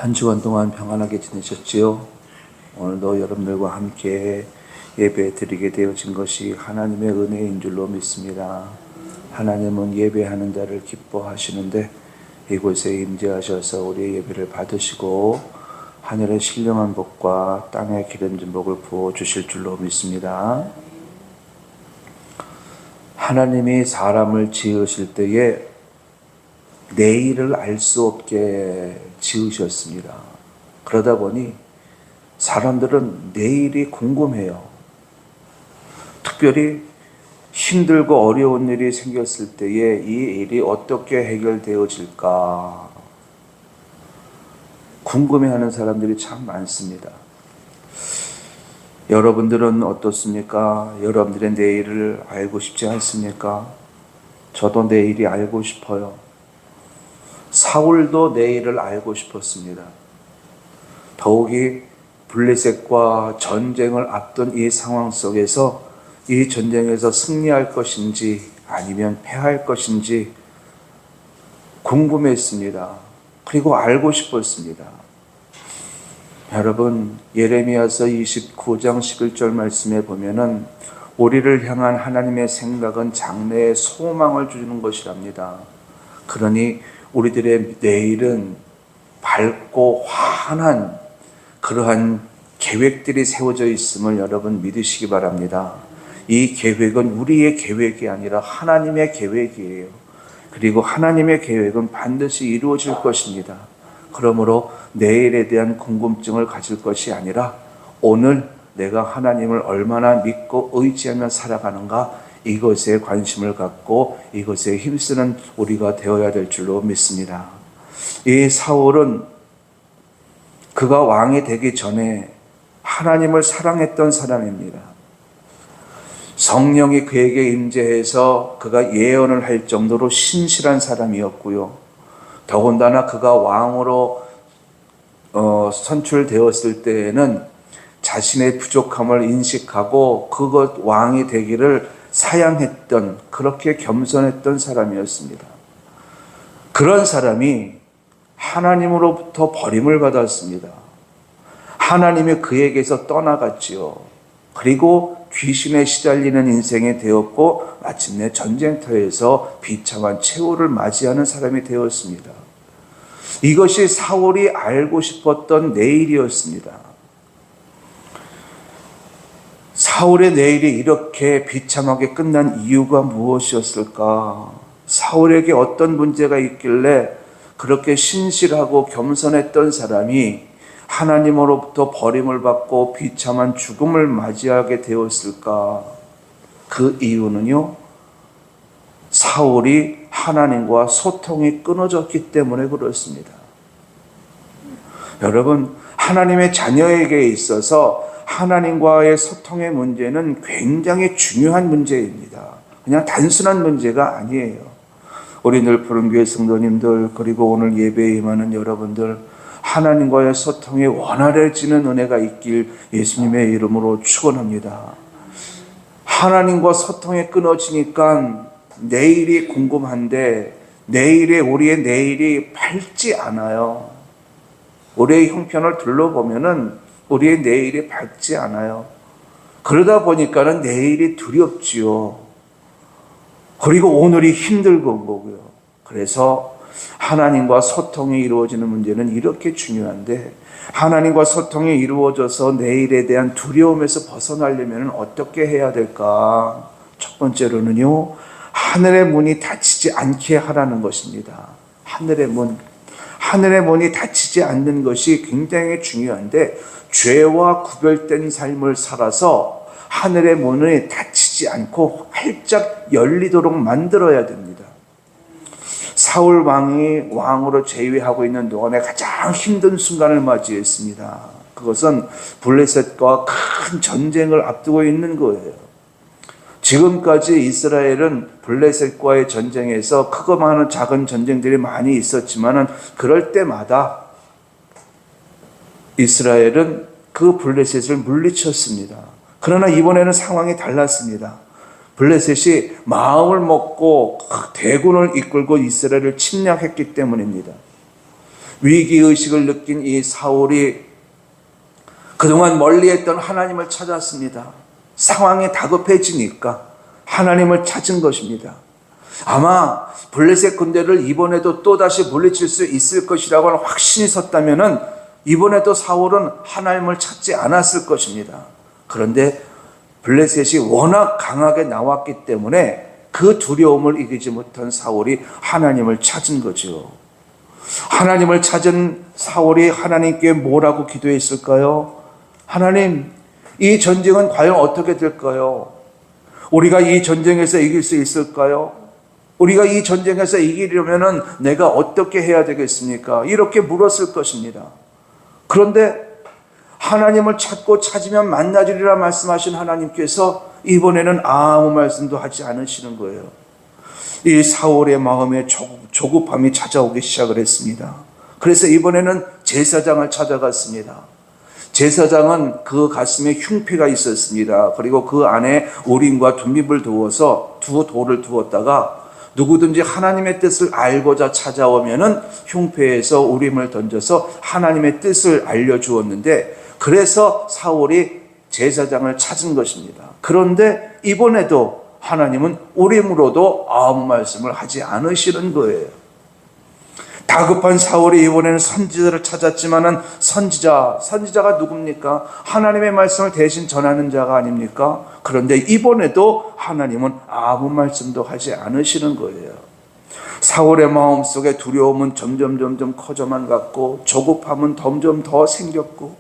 한 주간 동안 평안하게 지내셨지요? 오늘도 여러분들과 함께 예배 드리게 되어진 것이 하나님의 은혜인 줄로 믿습니다. 하나님은 예배하는 자를 기뻐하시는데 이곳에 임재하셔서 우리의 예배를 받으시고 하늘의 신령한 복과 땅의 기름진 복을 부어주실 줄로 믿습니다. 하나님이 사람을 지으실 때에 내일을 알 수 없게 지으셨습니다. 그러다 보니 사람들은 내일이 궁금해요. 특별히 힘들고 어려운 일이 생겼을 때에 이 일이 어떻게 해결되어질까 궁금해하는 사람들이 참 많습니다. 여러분들은 어떻습니까? 여러분들의 내일을 알고 싶지 않습니까? 저도 내일이 알고 싶어요. 사울도 내일을 알고 싶었습니다. 더욱이 블레셋과 전쟁을 앞둔 이 상황 속에서 이 전쟁에서 승리할 것인지 아니면 패할 것인지 궁금했습니다. 그리고 알고 싶었습니다. 여러분, 예레미야서 29장 11절 말씀에 보면은 우리를 향한 하나님의 생각은 장래의 소망을 주는 것이랍니다. 그러니 우리들의 내일은 밝고 환한 그러한 계획들이 세워져 있음을 여러분 믿으시기 바랍니다. 이 계획은 우리의 계획이 아니라 하나님의 계획이에요. 그리고 하나님의 계획은 반드시 이루어질 것입니다. 그러므로 내일에 대한 궁금증을 가질 것이 아니라 오늘 내가 하나님을 얼마나 믿고 의지하며 살아가는가, 이것에 관심을 갖고 이것에 힘쓰는 우리가 되어야 될 줄로 믿습니다. 이 사울은 그가 왕이 되기 전에 하나님을 사랑했던 사람입니다. 성령이 그에게 임재해서 그가 예언을 할 정도로 신실한 사람이었고요. 더군다나 그가 왕으로 선출되었을 때에는 자신의 부족함을 인식하고 그것 왕이 되기를 사양했던, 그렇게 겸손했던 사람이었습니다. 그런 사람이 하나님으로부터 버림을 받았습니다. 하나님이 그에게서 떠나갔지요. 그리고 귀신에 시달리는 인생이 되었고 마침내 전쟁터에서 비참한 최후를 맞이하는 사람이 되었습니다. 이것이 사울이 알고 싶었던 내일이었습니다. 사울의 내일이 이렇게 비참하게 끝난 이유가 무엇이었을까? 사울에게 어떤 문제가 있길래 그렇게 신실하고 겸손했던 사람이 하나님으로부터 버림을 받고 비참한 죽음을 맞이하게 되었을까? 그 이유는요, 사울이 하나님과 소통이 끊어졌기 때문에 그렇습니다. 여러분, 하나님의 자녀에게 있어서 하나님과의 소통의 문제는 굉장히 중요한 문제입니다. 그냥 단순한 문제가 아니에요. 우리 늘 푸른교회 성도님들, 그리고 오늘 예배에 임하는 여러분들, 하나님과의 소통이 원활해지는 은혜가 있길 예수님의 이름으로 축원합니다. 하나님과 소통이 끊어지니까 내일이 궁금한데 우리의 내일이 밝지 않아요. 우리의 형편을 둘러보면은 우리의 내일이 밝지 않아요. 그러다 보니까는 내일이 두렵지요. 그리고 오늘이 힘들고 거고요. 그래서 하나님과 소통이 이루어지는 문제는 이렇게 중요한데, 하나님과 소통이 이루어져서 내일에 대한 두려움에서 벗어나려면 어떻게 해야 될까? 첫 번째로는요, 하늘의 문이 닫히지 않게 하라는 것입니다. 하늘의 문이 닫히지 않는 것이 굉장히 중요한데, 죄와 구별된 삶을 살아서 하늘의 문이 닫히지 않고 활짝 열리도록 만들어야 됩니다. 사울 왕이 왕으로 재위하고 있는 동안에 가장 힘든 순간을 맞이했습니다. 그것은 블레셋과 큰 전쟁을 앞두고 있는 거예요. 지금까지 이스라엘은 블레셋과의 전쟁에서 크고 많은 작은 전쟁들이 많이 있었지만은 그럴 때마다 이스라엘은 그 블레셋을 물리쳤습니다. 그러나 이번에는 상황이 달랐습니다. 블레셋이 마음을 먹고 대군을 이끌고 이스라엘을 침략했기 때문입니다. 위기의식을 느낀 이 사울이 그동안 멀리했던 하나님을 찾았습니다. 상황이 다급해지니까 하나님을 찾은 것입니다. 아마 블레셋 군대를 이번에도 또다시 물리칠 수 있을 것이라고 하는 확신이 섰다면 이번에도 사울은 하나님을 찾지 않았을 것입니다. 그런데 블레셋이 워낙 강하게 나왔기 때문에 그 두려움을 이기지 못한 사울이 하나님을 찾은 거죠. 하나님을 찾은 사울이 하나님께 뭐라고 기도했을까요? 하나님, 이 전쟁은 과연 어떻게 될까요? 우리가 이 전쟁에서 이길 수 있을까요? 우리가 이 전쟁에서 이기려면 내가 어떻게 해야 되겠습니까? 이렇게 물었을 것입니다. 그런데 하나님을 찾고 찾으면 만나주리라 말씀하신 하나님께서 이번에는 아무 말씀도 하지 않으시는 거예요. 이 사울의 마음에 조급함이 찾아오기 시작을 했습니다. 그래서 이번에는 제사장을 찾아갔습니다. 제사장은 그 가슴에 흉패가 있었습니다. 그리고 그 안에 우림과 둠립을 두어서 두 돌을 두었다가 누구든지 하나님의 뜻을 알고자 찾아오면은 흉패에서 우림을 던져서 하나님의 뜻을 알려주었는데, 그래서 사울이 제사장을 찾은 것입니다. 그런데 이번에도 하나님은 우림으로도 아무 말씀을 하지 않으시는 거예요. 다급한 사울이 이번에는 선지자를 찾았지만은 선지자가 누굽니까? 하나님의 말씀을 대신 전하는 자가 아닙니까? 그런데 이번에도 하나님은 아무 말씀도 하지 않으시는 거예요. 사울의 마음속에 두려움은 점점 커져만 갔고, 조급함은 점점 더 생겼고,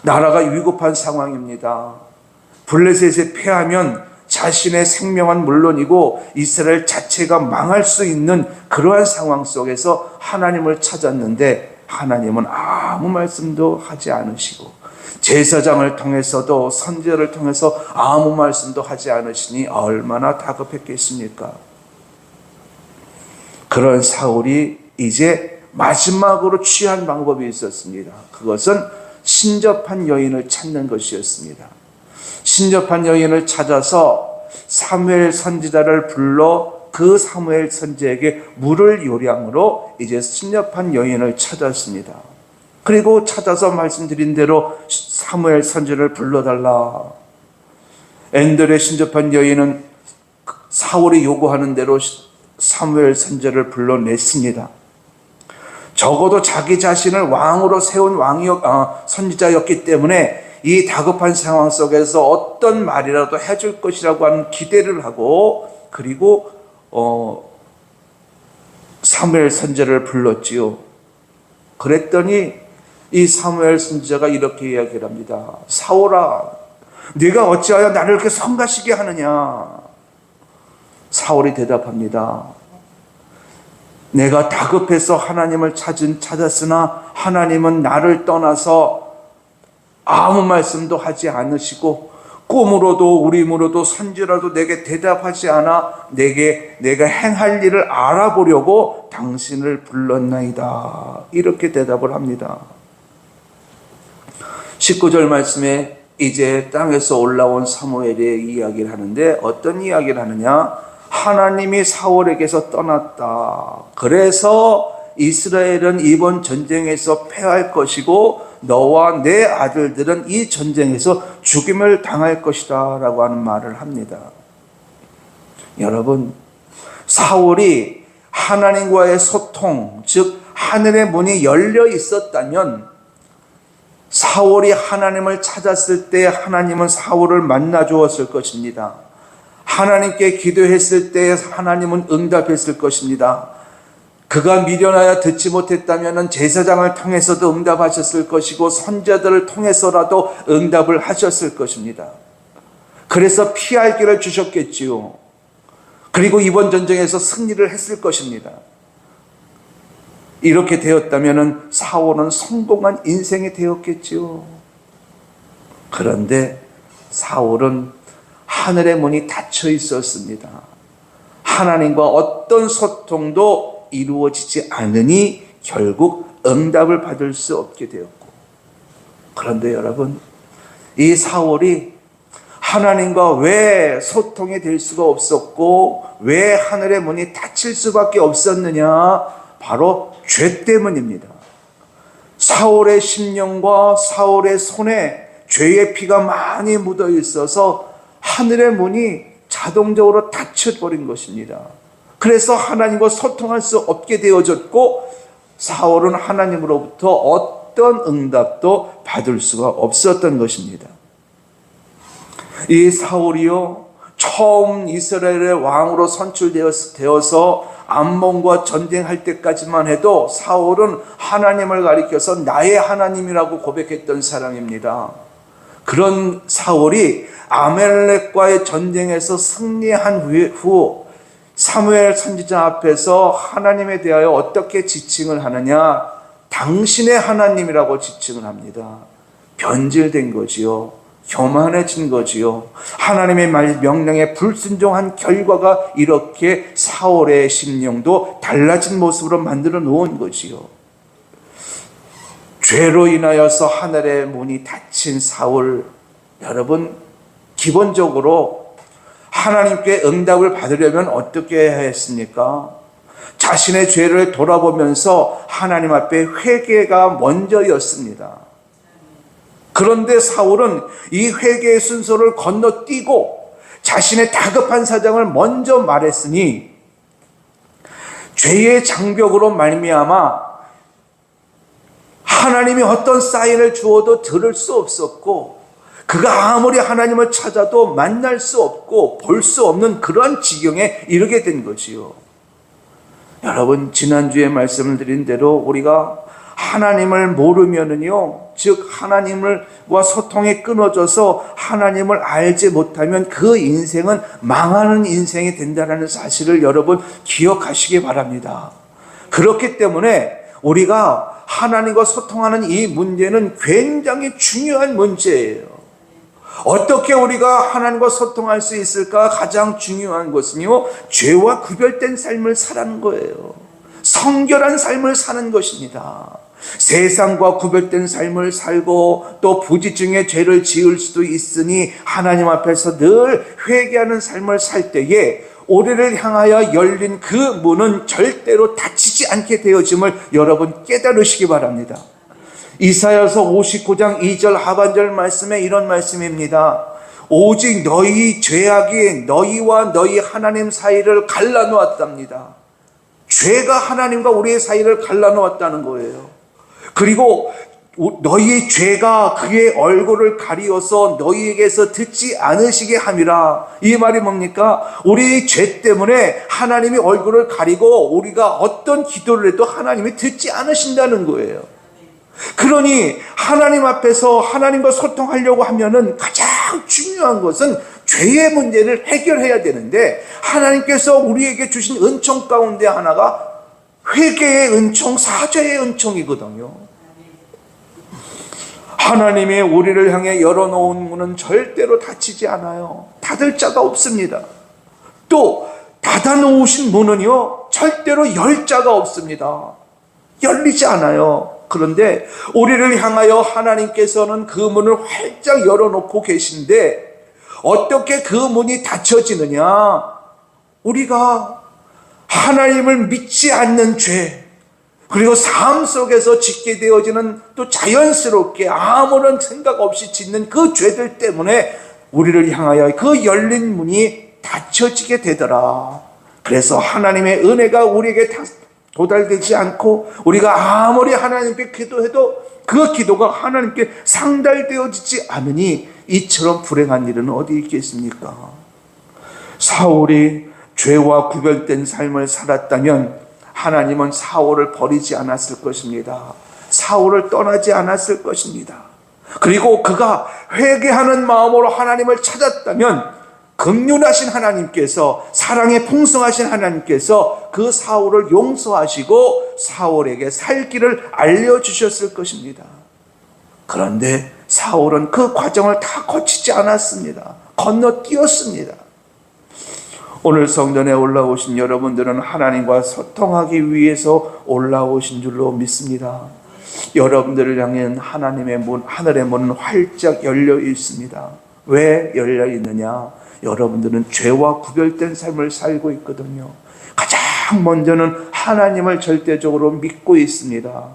나라가 위급한 상황입니다. 블레셋에 패하면 자신의 생명은 물론이고 이스라엘 자체가 망할 수 있는 그러한 상황 속에서 하나님을 찾았는데 하나님은 아무 말씀도 하지 않으시고, 제사장을 통해서도 선지자를 통해서 아무 말씀도 하지 않으시니 얼마나 다급했겠습니까? 그런 사울이 이제 마지막으로 취한 방법이 있었습니다. 그것은 신접한 여인을 찾는 것이었습니다. 신접한 여인을 찾아서 사무엘 선지자를 불러 그 사무엘 선지자에게 물을 요량으로 이제 신접한 여인을 찾았습니다. 그리고 찾아서 말씀드린 대로 사무엘 선지자를 불러달라. 엔돌의 신접한 여인은 사울이 요구하는 대로 사무엘 선지자를 불러냈습니다. 적어도 자기 자신을 왕으로 세운 선지자였기 때문에 이 다급한 상황 속에서 어떤 말이라도 해줄 것이라고 하는 기대를 하고, 그리고 사무엘 선지자를 불렀지요. 그랬더니 이 사무엘 선지자가 이렇게 이야기를 합니다. 사울아, 네가 어찌하여 나를 이렇게 성가시게 하느냐? 사울이 대답합니다. 내가 다급해서 하나님을 찾았으나 하나님은 나를 떠나서 아무 말씀도 하지 않으시고 꿈으로도 우림으로도 선지라도 내게 대답하지 않아 내가 행할 일을 알아보려고 당신을 불렀나이다. 이렇게 대답을 합니다. 19절 말씀에 이제 땅에서 올라온 사무엘의 이야기를 하는데, 어떤 이야기를 하느냐? 하나님이 사울에게서 떠났다. 그래서 이스라엘은 이번 전쟁에서 패할 것이고 너와 내 아들들은 이 전쟁에서 죽임을 당할 것이다 라고 하는 말을 합니다. 여러분, 사울이 하나님과의 소통, 즉 하늘의 문이 열려 있었다면 사울이 하나님을 찾았을 때 하나님은 사울을 만나 주었을 것입니다. 하나님께 기도했을 때 하나님은 응답했을 것입니다. 그가 미련하여 듣지 못했다면 제사장을 통해서도 응답하셨을 것이고 선지자들을 통해서라도 응답을 하셨을 것입니다. 그래서 피할 길을 주셨겠지요. 그리고 이번 전쟁에서 승리를 했을 것입니다. 이렇게 되었다면 사울은 성공한 인생이 되었겠지요. 그런데 사울은 하늘의 문이 닫혀 있었습니다. 하나님과 어떤 소통도 이루어지지 않으니 결국 응답을 받을 수 없게 되었고, 그런데 여러분, 이 사울이 하나님과 왜 소통이 될 수가 없었고 왜 하늘의 문이 닫힐 수밖에 없었느냐? 바로 죄 때문입니다. 사울의 심령과 사울의 손에 죄의 피가 많이 묻어 있어서 하늘의 문이 자동적으로 닫혀버린 것입니다. 그래서 하나님과 소통할 수 없게 되어졌고 사울은 하나님으로부터 어떤 응답도 받을 수가 없었던 것입니다. 이 사울이요, 처음 이스라엘의 왕으로 선출되어서 암몬과 전쟁할 때까지만 해도 사울은 하나님을 가리켜서 나의 하나님이라고 고백했던 사람입니다. 그런 사울이 아말렉과의 전쟁에서 승리한 후 사무엘 선지자 앞에서 하나님에 대하여 어떻게 지칭을 하느냐? 당신의 하나님이라고 지칭을 합니다. 변질된 거지요. 교만해진 거지요. 하나님의 명령에 불순종한 결과가 이렇게 사울의 심령도 달라진 모습으로 만들어 놓은 거지요. 죄로 인하여서 하늘의 문이 닫힌 사울, 여러분, 기본적으로 하나님께 응답을 받으려면 어떻게 해야 했습니까? 자신의 죄를 돌아보면서 하나님 앞에 회개가 먼저였습니다. 그런데 사울은 이 회개의 순서를 건너뛰고 자신의 다급한 사정을 먼저 말했으니 죄의 장벽으로 말미암아 하나님이 어떤 사인을 주어도 들을 수 없었고 그가 아무리 하나님을 찾아도 만날 수 없고 볼 수 없는 그런 지경에 이르게 된 거지요. 여러분, 지난주에 말씀을 드린 대로 우리가 하나님을 모르면은요, 즉 하나님과 소통이 끊어져서 하나님을 알지 못하면 그 인생은 망하는 인생이 된다는 사실을 여러분 기억하시기 바랍니다. 그렇기 때문에 우리가 하나님과 소통하는 이 문제는 굉장히 중요한 문제예요. 어떻게 우리가 하나님과 소통할 수 있을까? 가장 중요한 것은요, 죄와 구별된 삶을 사는 거예요. 성결한 삶을 사는 것입니다. 세상과 구별된 삶을 살고 또 부지중에 죄를 지을 수도 있으니 하나님 앞에서 늘 회개하는 삶을 살 때에 우리를 향하여 열린 그 문은 절대로 닫히지 않게 되어짐을 여러분 깨달으시기 바랍니다. 이사야서 59장 2절 하반절 말씀에 이런 말씀입니다. 오직 너희 죄악이 너희와 너희 하나님 사이를 갈라놓았답니다. 죄가 하나님과 우리의 사이를 갈라놓았다는 거예요. 그리고 너희 죄가 그의 얼굴을 가리어서 너희에게서 듣지 않으시게 함이라. 이 말이 뭡니까? 우리 죄 때문에 하나님이 얼굴을 가리고 우리가 어떤 기도를 해도 하나님이 듣지 않으신다는 거예요. 그러니 하나님 앞에서 하나님과 소통하려고 하면은 가장 중요한 것은 죄의 문제를 해결해야 되는데 하나님께서 우리에게 주신 은총 가운데 하나가 회개의 은총, 사죄의 은총이거든요. 하나님이 우리를 향해 열어놓은 문은 절대로 닫히지 않아요. 닫을 자가 없습니다. 또 닫아놓으신 문은요, 절대로 열 자가 없습니다. 열리지 않아요. 그런데 우리를 향하여 하나님께서는 그 문을 활짝 열어놓고 계신데 어떻게 그 문이 닫혀지느냐? 우리가 하나님을 믿지 않는 죄, 그리고 삶 속에서 짓게 되어지는 또 자연스럽게 아무런 생각 없이 짓는 그 죄들 때문에 우리를 향하여 그 열린 문이 닫혀지게 되더라. 그래서 하나님의 은혜가 우리에게 도달되지 않고 우리가 아무리 하나님께 기도해도 그 기도가 하나님께 상달되어지지 않으니 이처럼 불행한 일은 어디 있겠습니까? 사울이 죄와 구별된 삶을 살았다면 하나님은 사울을 버리지 않았을 것입니다. 사울을 떠나지 않았을 것입니다. 그리고 그가 회개하는 마음으로 하나님을 찾았다면 긍휼하신 하나님께서, 사랑에 풍성하신 하나님께서 그 사울을 용서하시고 사울에게 살 길을 알려주셨을 것입니다. 그런데 사울은 그 과정을 다 거치지 않았습니다. 건너뛰었습니다. 오늘 성전에 올라오신 여러분들은 하나님과 소통하기 위해서 올라오신 줄로 믿습니다. 여러분들을 향한 하나님의 문, 하늘의 문은 활짝 열려 있습니다. 왜 열려 있느냐? 여러분들은 죄와 구별된 삶을 살고 있거든요. 가장 먼저는 하나님을 절대적으로 믿고 있습니다.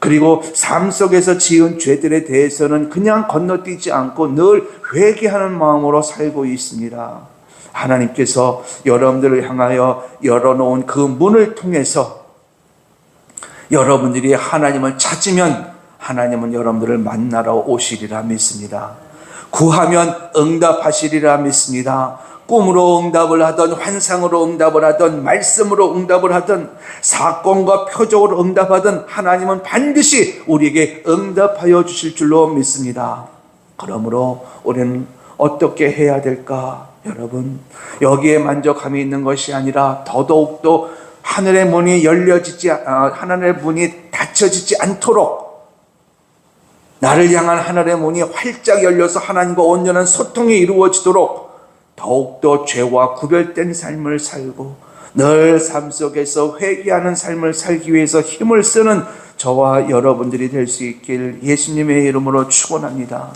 그리고 삶 속에서 지은 죄들에 대해서는 그냥 건너뛰지 않고 늘 회개하는 마음으로 살고 있습니다. 하나님께서 여러분들을 향하여 열어놓은 그 문을 통해서 여러분들이 하나님을 찾으면 하나님은 여러분들을 만나러 오시리라 믿습니다. 구하면 응답하시리라 믿습니다. 꿈으로 응답을 하든 환상으로 응답을 하든 말씀으로 응답을 하든 사건과 표적으로 응답하든 하나님은 반드시 우리에게 응답하여 주실 줄로 믿습니다. 그러므로 우리는 어떻게 해야 될까? 여러분, 여기에 만족함이 있는 것이 아니라 더더욱도 하늘의 문이 하늘의 문이 닫혀지지 않도록 나를 향한 하늘의 문이 활짝 열려서 하나님과 온전한 소통이 이루어지도록 더욱더 죄와 구별된 삶을 살고 늘 삶 속에서 회개하는 삶을 살기 위해서 힘을 쓰는 저와 여러분들이 될 수 있길 예수님의 이름으로 축원합니다.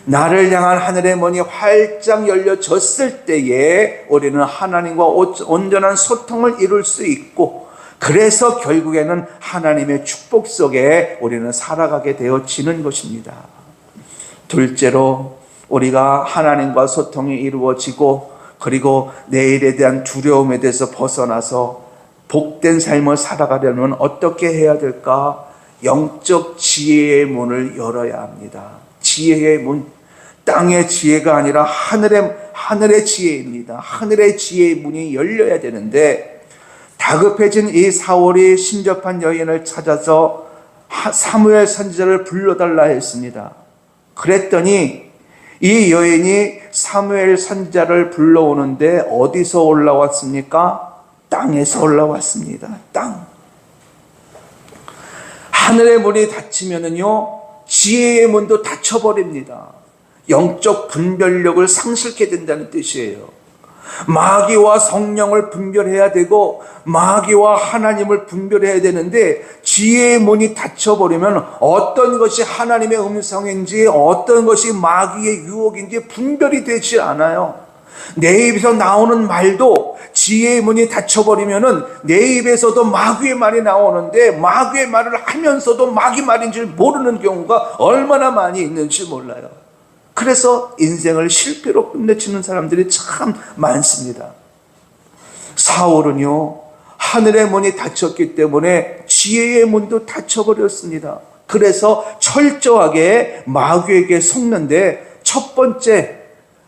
나를 향한 하늘의 문이 활짝 열려졌을 때에 우리는 하나님과 온전한 소통을 이룰 수 있고 그래서 결국에는 하나님의 축복 속에 우리는 살아가게 되어지는 것입니다. 둘째로 우리가 하나님과 소통이 이루어지고 그리고 내일에 대한 두려움에 대해서 벗어나서 복된 삶을 살아가려면 어떻게 해야 될까? 영적 지혜의 문을 열어야 합니다. 지혜의 문, 땅의 지혜가 아니라 하늘의 지혜입니다. 하늘의 지혜의 문이 열려야 되는데 다급해진 이 사울이 신접한 여인을 찾아서 사무엘 선지자를 불러달라 했습니다. 그랬더니 이 여인이 사무엘 선지자를 불러오는데 어디서 올라왔습니까? 땅에서 올라왔습니다. 땅. 하늘의 문이 닫히면은요, 지혜의 문도 닫혀버립니다. 영적 분별력을 상실케 된다는 뜻이에요. 마귀와 성령을 분별해야 되고 마귀와 하나님을 분별해야 되는데 지혜의 문이 닫혀버리면 어떤 것이 하나님의 음성인지 어떤 것이 마귀의 유혹인지 분별이 되지 않아요. 내 입에서 나오는 말도 지혜의 문이 닫혀버리면은 내 입에서도 마귀의 말이 나오는데 마귀의 말을 하면서도 마귀 말인 줄 모르는 경우가 얼마나 많이 있는지 몰라요. 그래서 인생을 실패로 끝내치는 사람들이 참 많습니다. 사울은요, 하늘의 문이 닫혔기 때문에 지혜의 문도 닫혀버렸습니다. 그래서 철저하게 마귀에게 속는데 첫 번째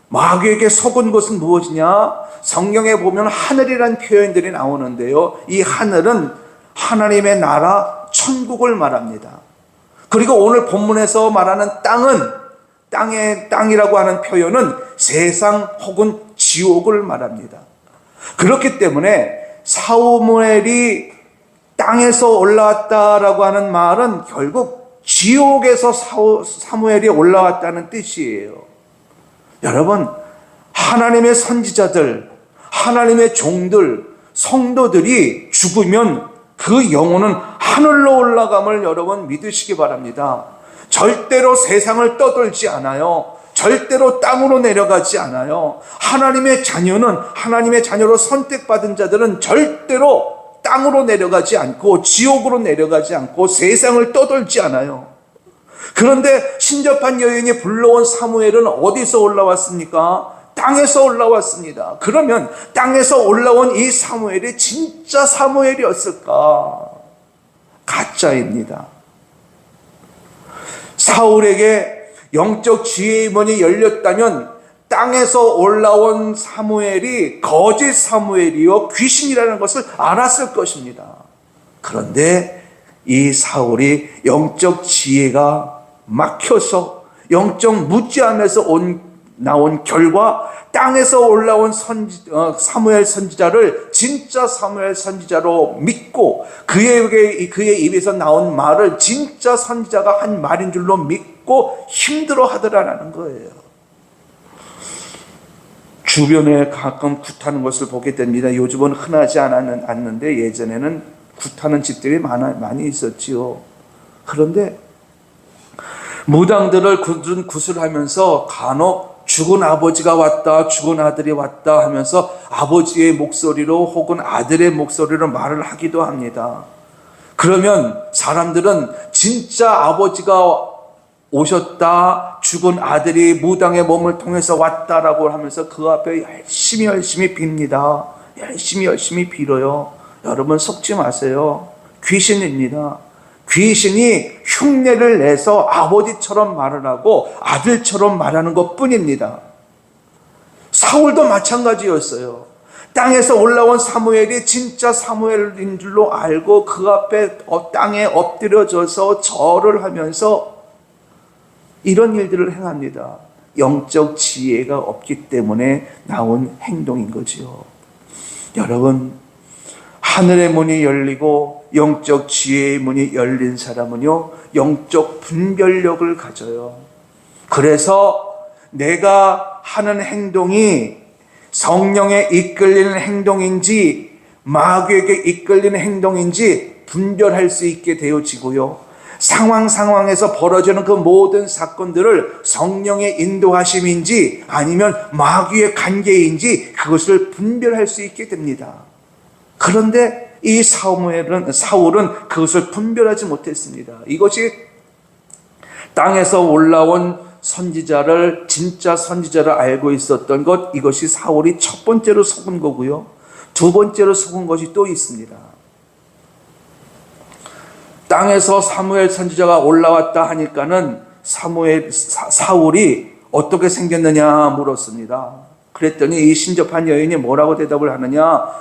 마귀에게 속은 것은 무엇이냐? 성경에 보면 하늘이라는 표현들이 나오는데요. 이 하늘은 하나님의 나라 천국을 말합니다. 그리고 오늘 본문에서 말하는 땅이라고 하는 표현은 세상 혹은 지옥을 말합니다. 그렇기 때문에 사무엘이 땅에서 올라왔다라고 하는 말은 결국 지옥에서 사무엘이 올라왔다는 뜻이에요. 여러분, 하나님의 선지자들, 하나님의 종들, 성도들이 죽으면 그 영혼은 하늘로 올라감을 여러분 믿으시기 바랍니다. 절대로 세상을 떠돌지 않아요. 절대로 땅으로 내려가지 않아요. 하나님의 자녀로 선택받은 자들은 절대로 땅으로 내려가지 않고 지옥으로 내려가지 않고 세상을 떠돌지 않아요. 그런데 신접한 여인이 불러온 사무엘은 어디서 올라왔습니까? 땅에서 올라왔습니다. 그러면 땅에서 올라온 이 사무엘이 진짜 사무엘이었을까? 가짜입니다. 사울에게 영적 지혜의 문이 열렸다면 땅에서 올라온 사무엘이 거짓 사무엘이요 귀신이라는 것을 알았을 것입니다. 그런데 이 사울이 영적 지혜가 막혀서 영적 무지함에서 나온 결과 땅에서 올라온 사무엘 선지자를 진짜 사무엘 선지자로 믿고 그의 입에서 나온 말을 진짜 선지자가 한 말인 줄로 믿고 힘들어 하더라라는 거예요. 주변에 가끔 굿하는 것을 보게 됩니다. 요즘은 흔하지 않는데 예전에는 굿하는 집들이 많이 있었지요. 그런데 무당들을 굿을 하면서 간혹 죽은 아버지가 왔다, 죽은 아들이 왔다 하면서 아버지의 목소리로 혹은 아들의 목소리로 말을 하기도 합니다. 그러면 사람들은 진짜 아버지가 오셨다, 죽은 아들이 무당의 몸을 통해서 왔다라고 하면서 그 앞에 열심히 빕니다. 열심히 빌어요. 여러분 속지 마세요. 귀신입니다. 귀신이 흉내를 내서 아버지처럼 말을 하고 아들처럼 말하는 것 뿐입니다. 사울도 마찬가지였어요. 땅에서 올라온 사무엘이 진짜 사무엘인 줄로 알고 그 앞에 땅에 엎드려져서 절을 하면서 이런 일들을 행합니다. 영적 지혜가 없기 때문에 나온 행동인 거지요. 여러분, 하늘의 문이 열리고 영적 지혜의 문이 열린 사람은요, 영적 분별력을 가져요. 그래서 내가 하는 행동이 성령에 이끌리는 행동인지 마귀에게 이끌리는 행동인지 분별할 수 있게 되어지고요. 상황에서 벌어지는 그 모든 사건들을 성령의 인도하심인지 아니면 마귀의 관계인지 그것을 분별할 수 있게 됩니다. 그런데 이 사울은 그것을 분별하지 못했습니다. 이것이 땅에서 올라온 선지자를 진짜 선지자를 알고 있었던 것, 이것이 사울이 첫 번째로 속은 거고요. 두 번째로 속은 것이 또 있습니다. 땅에서 사무엘 선지자가 올라왔다 하니까는 사울이 어떻게 생겼느냐 물었습니다. 그랬더니 이 신접한 여인이 뭐라고 대답을 하느냐?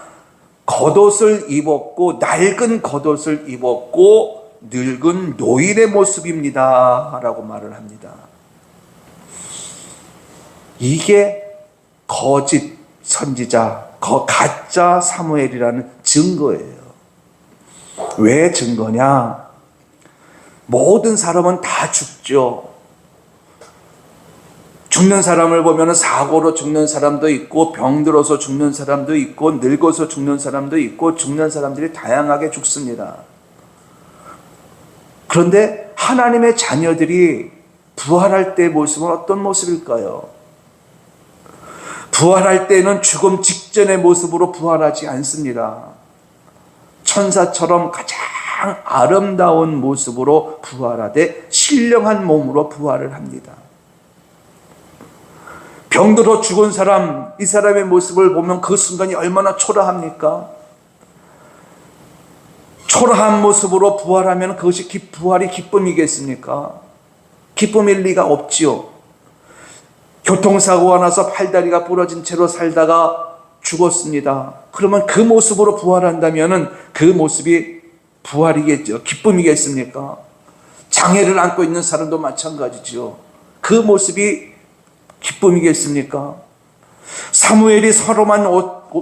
겉옷을 입었고 낡은 겉옷을 입었고 늙은 노인의 모습입니다 라고 말을 합니다. 이게 거짓 선지자, 가짜 사무엘이라는 증거예요. 왜 증거냐? 모든 사람은 다 죽죠. 죽는 사람을 보면 사고로 죽는 사람도 있고 병들어서 죽는 사람도 있고 늙어서 죽는 사람도 있고 죽는 사람들이 다양하게 죽습니다. 그런데 하나님의 자녀들이 부활할 때의 모습은 어떤 모습일까요? 부활할 때는 죽음 직전의 모습으로 부활하지 않습니다. 천사처럼 가장 아름다운 모습으로 부활하되 신령한 몸으로 부활을 합니다. 병들어 죽은 사람, 이 사람의 모습을 보면 그 순간이 얼마나 초라합니까? 초라한 모습으로 부활하면 그것이 부활이 기쁨이겠습니까? 기쁨일 리가 없지요. 교통사고가 나서 팔다리가 부러진 채로 살다가 죽었습니다. 그러면 그 모습으로 부활한다면 그 모습이 부활이겠죠. 기쁨이겠습니까? 장애를 안고 있는 사람도 마찬가지죠. 그 모습이 기쁨이겠습니까? 사무엘이 서로만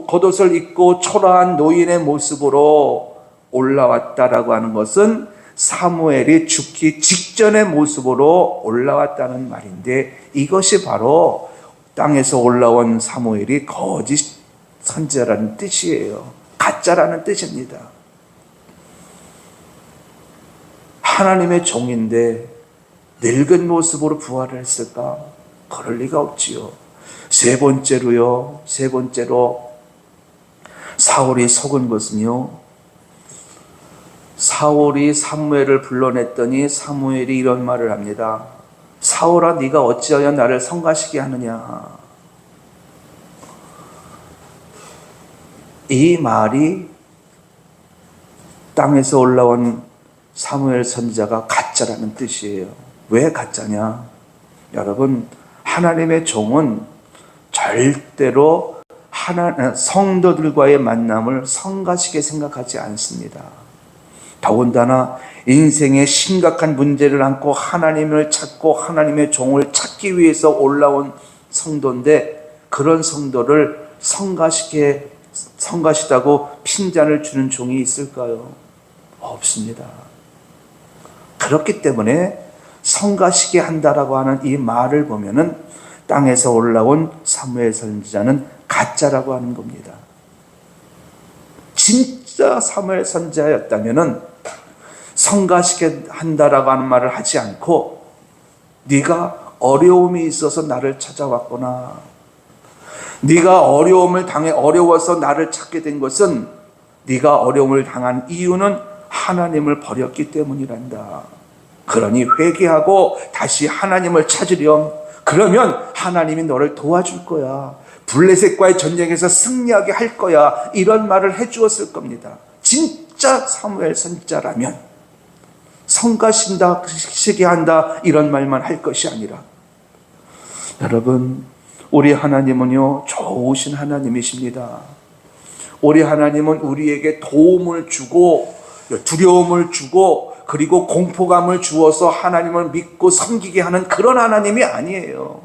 겉옷을 입고 초라한 노인의 모습으로 올라왔다라고 하는 것은 사무엘이 죽기 직전의 모습으로 올라왔다는 말인데, 이것이 바로 땅에서 올라온 사무엘이 거짓 선지자라는 뜻이에요. 가짜라는 뜻입니다. 하나님의 종인데 늙은 모습으로 부활을 했을까? 그럴 리가 없지요. 세 번째로 사울이 속은 것은요, 사울이 사무엘을 불러냈더니 사무엘이 이런 말을 합니다. 사울아, 네가 어찌하여 나를 성가시게 하느냐? 이 말이 땅에서 올라온 사무엘 선지자가 가짜라는 뜻이에요. 왜 가짜냐? 여러분, 하나님의 종은 절대로 성도들과의 만남을 성가시게 생각하지 않습니다. 더군다나 인생의 심각한 문제를 안고 하나님을 찾고 하나님의 종을 찾기 위해서 올라온 성도인데, 그런 성도를 성가시다고 핀잔을 주는 종이 있을까요? 없습니다. 그렇기 때문에 성가시게 한다라고 하는 이 말을 보면은 땅에서 올라온 사무엘 선지자는 가짜라고 하는 겁니다. 진짜 사무엘 선지자였다면은 성가시게 한다라고 하는 말을 하지 않고, 네가 어려움이 있어서 나를 찾아왔구나, 네가 어려움을 당해 어려워서 나를 찾게 된 것은, 네가 어려움을 당한 이유는 하나님을 버렸기 때문이란다. 그러니 회개하고 다시 하나님을 찾으렴. 그러면 하나님이 너를 도와줄 거야. 블레셋과의 전쟁에서 승리하게 할 거야. 이런 말을 해주었을 겁니다. 진짜 사무엘 선지자라면 성가신다시게 한다 이런 말만 할 것이 아니라, 여러분, 우리 하나님은요 좋으신 하나님이십니다. 우리 하나님은 우리에게 도움을 주고 두려움을 주고 그리고 공포감을 주어서 하나님을 믿고 섬기게 하는 그런 하나님이 아니에요.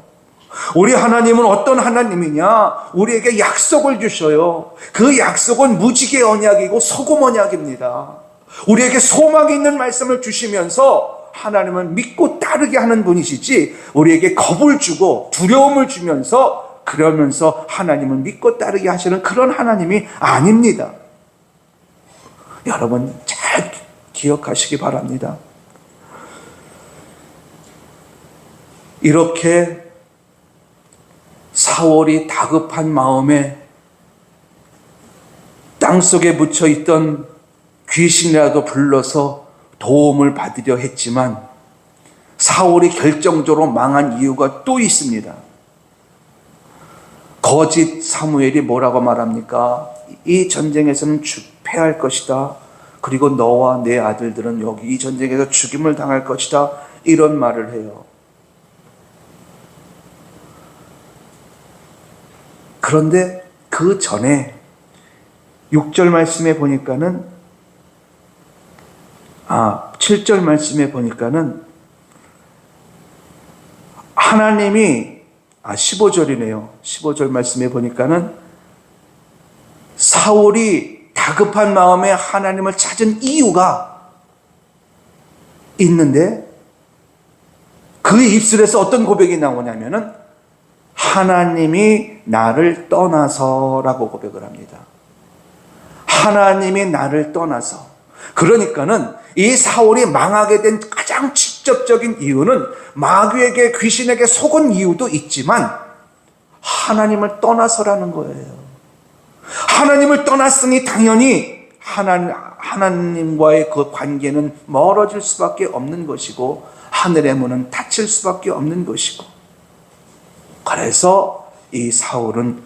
우리 하나님은 어떤 하나님이냐? 우리에게 약속을 주셔요. 그 약속은 무지개 언약이고 소금 언약입니다. 우리에게 소망이 있는 말씀을 주시면서 하나님은 믿고 따르게 하는 분이시지, 우리에게 겁을 주고 두려움을 주면서 그러면서 하나님을 믿고 따르게 하시는 그런 하나님이 아닙니다. 여러분 잘 기억하시기 바랍니다. 이렇게 사울이 다급한 마음에 땅속에 묻혀 있던 귀신이라도 불러서 도움을 받으려 했지만 사울이 결정적으로 망한 이유가 또 있습니다. 거짓 사무엘이 뭐라고 말합니까? 이 전쟁에서는 패할 것이다. 그리고 너와 내 아들들은 여기 이 전쟁에서 죽임을 당할 것이다. 이런 말을 해요. 그런데 그 전에 6절 말씀에 보니까는 7절 말씀에 보니까는 하나님이 15절이네요. 15절 말씀에 보니까는 사울이 다급한 마음에 하나님을 찾은 이유가 있는데 그 입술에서 어떤 고백이 나오냐면은 하나님이 나를 떠나서라고 고백을 합니다. 하나님이 나를 떠나서. 그러니까는 이 사울이 망하게 된 가장 직접적인 이유는 마귀에게 귀신에게 속은 이유도 있지만 하나님을 떠나서라는 거예요. 하나님을 떠났으니 당연히 하나님과의 그 관계는 멀어질 수밖에 없는 것이고 하늘의 문은 닫힐 수밖에 없는 것이고, 그래서 이 사울은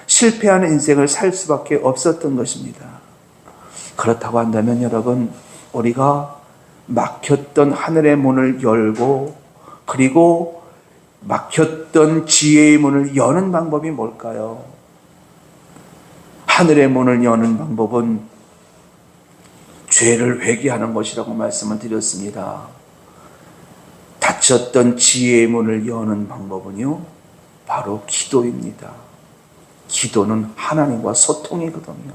실패하는 인생을 살 수밖에 없었던 것입니다. 그렇다고 한다면 여러분, 우리가 막혔던 하늘의 문을 열고 그리고 막혔던 지혜의 문을 여는 방법이 뭘까요? 하늘의 문을 여는 방법은 죄를 회개하는 것이라고 말씀을 드렸습니다. 닫혔던 지혜의 문을 여는 방법은요, 바로 기도입니다. 기도는 하나님과 소통이거든요.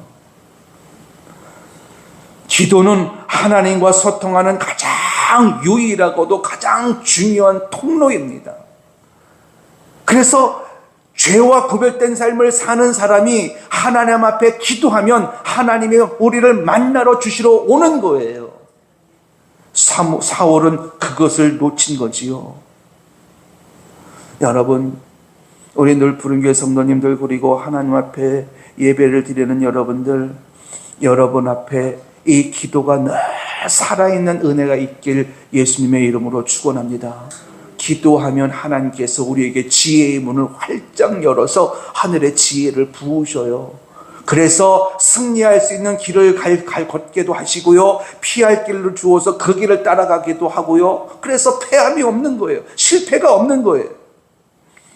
기도는 하나님과 소통하는 가장 유일하고도 가장 중요한 통로입니다. 그래서 죄와 구별된 삶을 사는 사람이 하나님 앞에 기도하면 하나님이 우리를 만나러 주시러 오는 거예요. 사울은 그것을 놓친 거지요. 여러분, 우리 늘 부른교회 성도님들 그리고 하나님 앞에 예배를 드리는 여러분들, 여러분 앞에 이 기도가 늘 살아있는 은혜가 있길 예수님의 이름으로 축원합니다. 기도하면 하나님께서 우리에게 지혜의 문을 활짝 열어서 하늘의 지혜를 부으셔요. 그래서 승리할 수 있는 길을 걷게도 하시고요, 피할 길을 주어서 그 길을 따라가기도 하고요. 그래서 패함이 없는 거예요. 실패가 없는 거예요.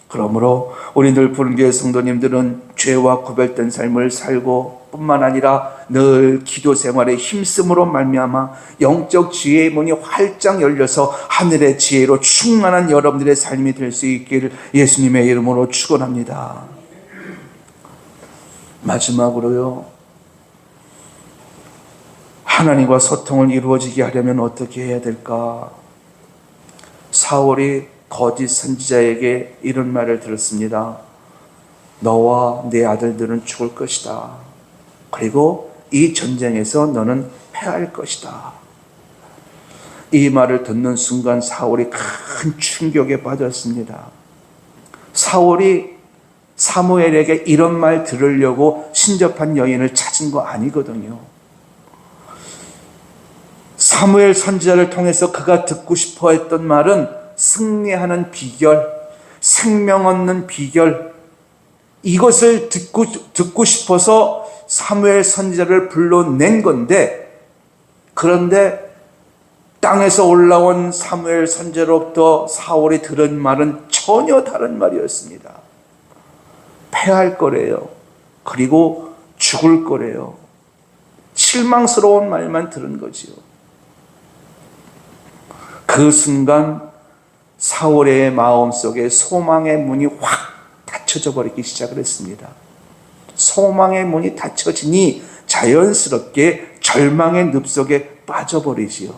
그러므로 우리 늘 부른교회 성도님들은 죄와 구별된 삶을 살고 뿐만 아니라 늘 기도 생활에 힘쓰므로 말미암아 영적 지혜의 문이 활짝 열려서 하늘의 지혜로 충만한 여러분들의 삶이 될 수 있기를 예수님의 이름으로 축원합니다. 마지막으로요, 하나님과 소통을 이루어지게 하려면 어떻게 해야 될까? 사울이 거짓 선지자에게 이런 말을 들었습니다. 너와 네 아들들은 죽을 것이다. 그리고 이 전쟁에서 너는 패할 것이다. 이 말을 듣는 순간 사울이 큰 충격에 빠졌습니다. 사울이 사무엘에게 이런 말 들으려고 신접한 여인을 찾은 거 아니거든요. 사무엘 선지자를 통해서 그가 듣고 싶어 했던 말은 승리하는 비결, 생명 얻는 비결, 이것을 듣고 싶어서 사무엘 선지자를 불러낸 건데, 그런데 땅에서 올라온 사무엘 선지자로부터 사울이 들은 말은 전혀 다른 말이었습니다. 패할 거래요. 그리고 죽을 거래요. 실망스러운 말만 들은 거지요. 그 순간 사울의 마음속에 소망의 문이 확 닫혀져 버리기 시작을 했습니다. 소망의 문이 닫혀지니 자연스럽게 절망의 늪속에 빠져버리지요.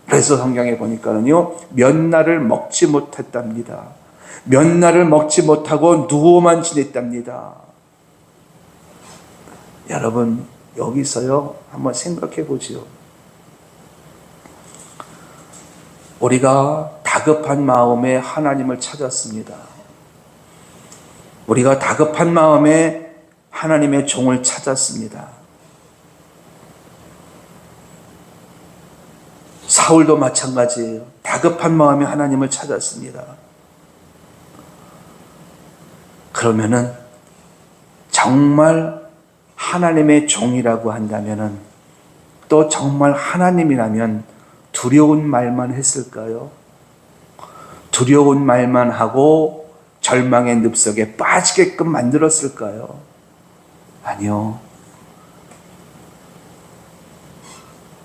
그래서 성경에 보니까는요, 몇 날을 먹지 못했답니다. 몇 날을 먹지 못하고 누워만 지냈답니다. 여러분, 여기서요, 한번 생각해 보지요. 우리가 다급한 마음에 하나님을 찾았습니다. 우리가 다급한 마음에 하나님의 종을 찾았습니다. 사울도 마찬가지예요. 다급한 마음에 하나님을 찾았습니다. 그러면은 정말 하나님의 종이라고 한다면은, 또 정말 하나님이라면 두려운 말만 했을까요? 두려운 말만 하고 절망의 늪속에 빠지게끔 만들었을까요? 아니요.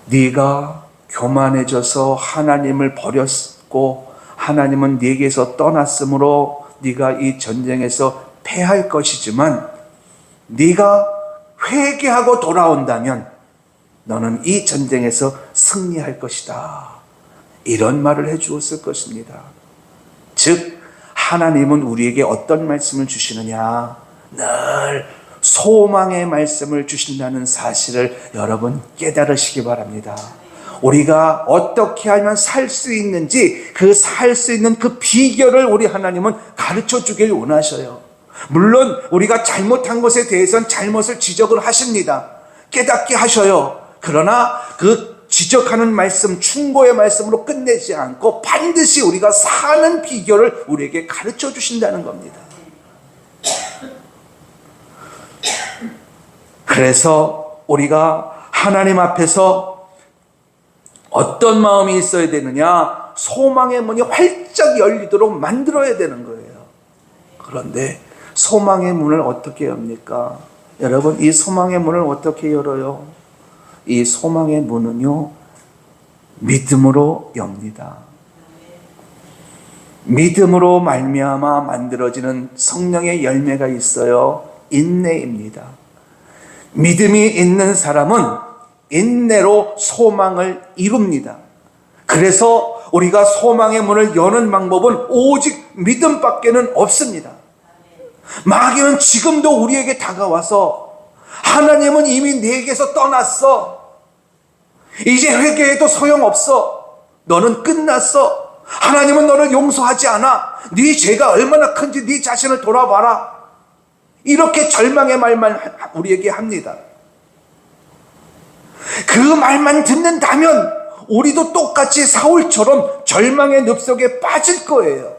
네가 교만해져서 하나님을 버렸고 하나님은 네게서 떠났으므로 네가 이 전쟁에서 패할 것이지만, 네가 회개하고 돌아온다면 너는 이 전쟁에서 승리할 것이다. 이런 말을 해주었을 것입니다. 즉, 하나님은 우리에게 어떤 말씀을 주시느냐? 늘 소망의 말씀을 주신다는 사실을 여러분 깨달으시기 바랍니다. 우리가 어떻게 하면 살 수 있는지, 그 살 수 있는 그 비결을 우리 하나님은 가르쳐 주길 원하셔요. 물론 우리가 잘못한 것에 대해서는 잘못을 지적을 하십니다. 깨닫게 하셔요. 그러나 그 지적하는 말씀, 충고의 말씀으로 끝내지 않고 반드시 우리가 사는 비결을 우리에게 가르쳐 주신다는 겁니다. 그래서 우리가 하나님 앞에서 어떤 마음이 있어야 되느냐? 소망의 문이 활짝 열리도록 만들어야 되는 거예요. 그런데 소망의 문을 어떻게 엽니까? 여러분, 이 소망의 문을 어떻게 열어요? 이 소망의 문은요, 믿음으로 엽니다. 믿음으로 말미암아 만들어지는 성령의 열매가 있어요. 인내입니다. 믿음이 있는 사람은 인내로 소망을 이룹니다. 그래서 우리가 소망의 문을 여는 방법은 오직 믿음밖에는 없습니다. 마귀는 지금도 우리에게 다가와서 하나님은 이미 네게서 떠났어. 이제 회개해도 소용없어. 너는 끝났어. 하나님은 너를 용서하지 않아. 네 죄가 얼마나 큰지 네 자신을 돌아봐라. 이렇게 절망의 말만 우리에게 합니다. 그 말만 듣는다면 우리도 똑같이 사울처럼 절망의 늪속에 빠질 거예요.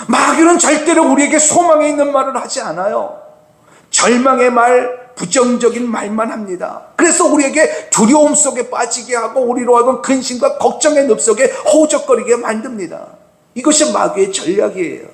마귀는 절대로 우리에게 소망에 있는 말을 하지 않아요. 절망의 말, 부정적인 말만 합니다. 그래서 우리에게 두려움 속에 빠지게 하고 우리로 하여금 근심과 걱정의 늪속에 허우적거리게 만듭니다. 이것이 마귀의 전략이에요.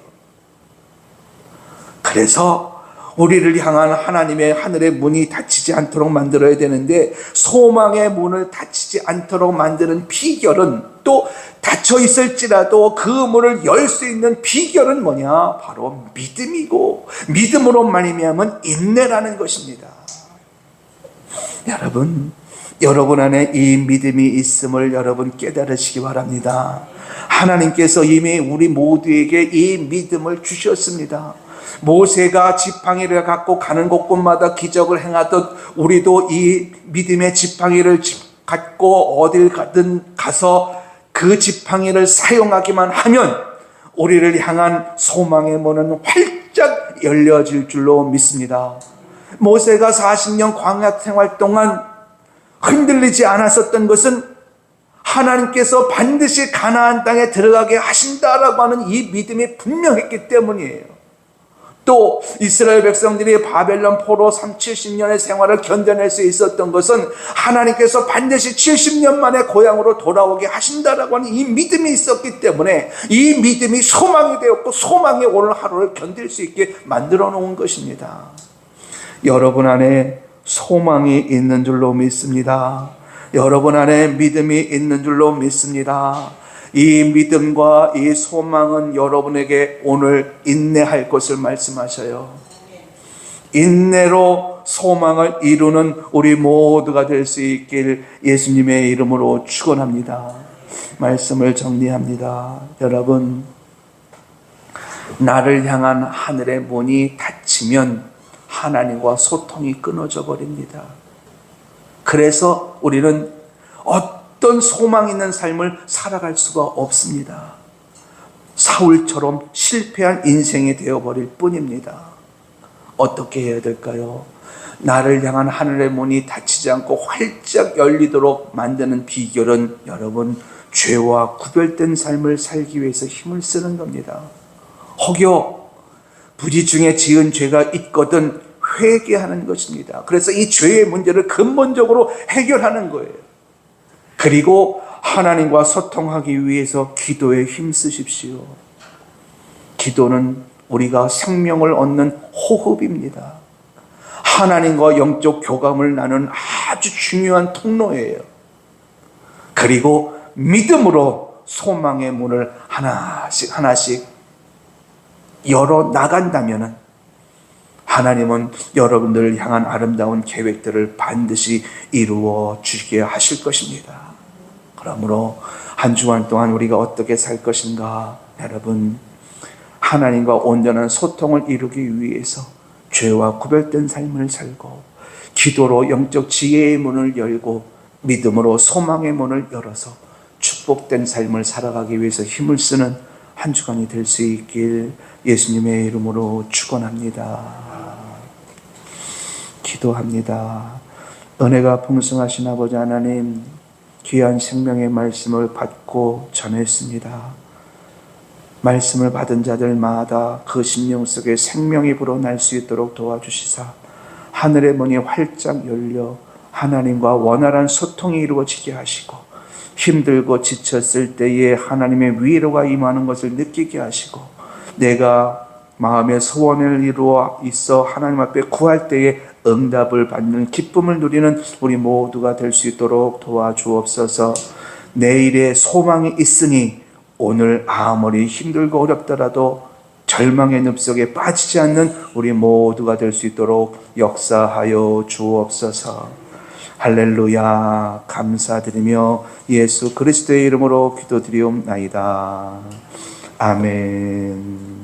그래서 우리를 향한 하나님의 하늘의 문이 닫히지 않도록 만들어야 되는데, 소망의 문을 닫히지 않도록 만드는 비결은, 또 닫혀 있을지라도 그 문을 열 수 있는 비결은 뭐냐? 바로 믿음이고, 믿음으로 말미암은 인내라는 것입니다. 여러분 안에 이 믿음이 있음을 여러분 깨달으시기 바랍니다. 하나님께서 이미 우리 모두에게 이 믿음을 주셨습니다. 모세가 지팡이를 갖고 가는 곳곳마다 기적을 행하듯 우리도 이 믿음의 지팡이를 갖고 어딜 가든 가서 그 지팡이를 사용하기만 하면 우리를 향한 소망의 문은 활짝 열려질 줄로 믿습니다. 모세가 40년 광야 생활 동안 흔들리지 않았었던 것은 하나님께서 반드시 가나안 땅에 들어가게 하신다라고 하는 이 믿음이 분명했기 때문이에요. 또 이스라엘 백성들이 바벨론 포로 70년의 생활을 견뎌낼 수 있었던 것은 하나님께서 반드시 70년 만에 고향으로 돌아오게 하신다라고 하는 이 믿음이 있었기 때문에 이 믿음이 소망이 되었고 소망이 오늘 하루를 견딜 수 있게 만들어 놓은 것입니다. 여러분 안에 소망이 있는 줄로 믿습니다. 여러분 안에 믿음이 있는 줄로 믿습니다. 이 믿음과 이 소망은 여러분에게 오늘 인내할 것을 말씀하셔요. 인내로 소망을 이루는 우리 모두가 될 수 있길 예수님의 이름으로 축원합니다. 말씀을 정리합니다. 여러분, 나를 향한 하늘의 문이 닫히면 하나님과 소통이 끊어져 버립니다. 그래서 우리는 어떤 소망 있는 삶을 살아갈 수가 없습니다. 사울처럼 실패한 인생이 되어버릴 뿐입니다. 어떻게 해야 될까요? 나를 향한 하늘의 문이 닫히지 않고 활짝 열리도록 만드는 비결은 여러분, 죄와 구별된 삶을 살기 위해서 힘을 쓰는 겁니다. 혹여 부지 중에 지은 죄가 있거든 회개하는 것입니다. 그래서 이 죄의 문제를 근본적으로 해결하는 거예요. 그리고 하나님과 소통하기 위해서 기도에 힘쓰십시오. 기도는 우리가 생명을 얻는 호흡입니다. 하나님과 영적 교감을 나누는 아주 중요한 통로예요. 그리고 믿음으로 소망의 문을 하나씩 열어 나간다면 하나님은 여러분들을 향한 아름다운 계획들을 반드시 이루어 주시게 하실 것입니다. 그러므로 한 주간 동안 우리가 어떻게 살 것인가? 여러분, 하나님과 온전한 소통을 이루기 위해서 죄와 구별된 삶을 살고, 기도로 영적 지혜의 문을 열고, 믿음으로 소망의 문을 열어서 축복된 삶을 살아가기 위해서 힘을 쓰는 한 주간이 될 수 있길 예수님의 이름으로 축원합니다. 기도합니다. 은혜가 풍성하신 아버지 하나님, 귀한 생명의 말씀을 받고 전했습니다. 말씀을 받은 자들마다 그 심령 속에 생명이 불어날 수 있도록 도와주시사 하늘의 문이 활짝 열려 하나님과 원활한 소통이 이루어지게 하시고, 힘들고 지쳤을 때에 하나님의 위로가 임하는 것을 느끼게 하시고, 내가 마음의 소원을 이루어 있어 하나님 앞에 구할 때에 응답을 받는 기쁨을 누리는 우리 모두가 될 수 있도록 도와주옵소서. 내일의 소망이 있으니 오늘 아무리 힘들고 어렵더라도 절망의 늪속에 빠지지 않는 우리 모두가 될 수 있도록 역사하여 주옵소서. 할렐루야. 감사드리며 예수 그리스도의 이름으로 기도드리옵나이다. 아멘.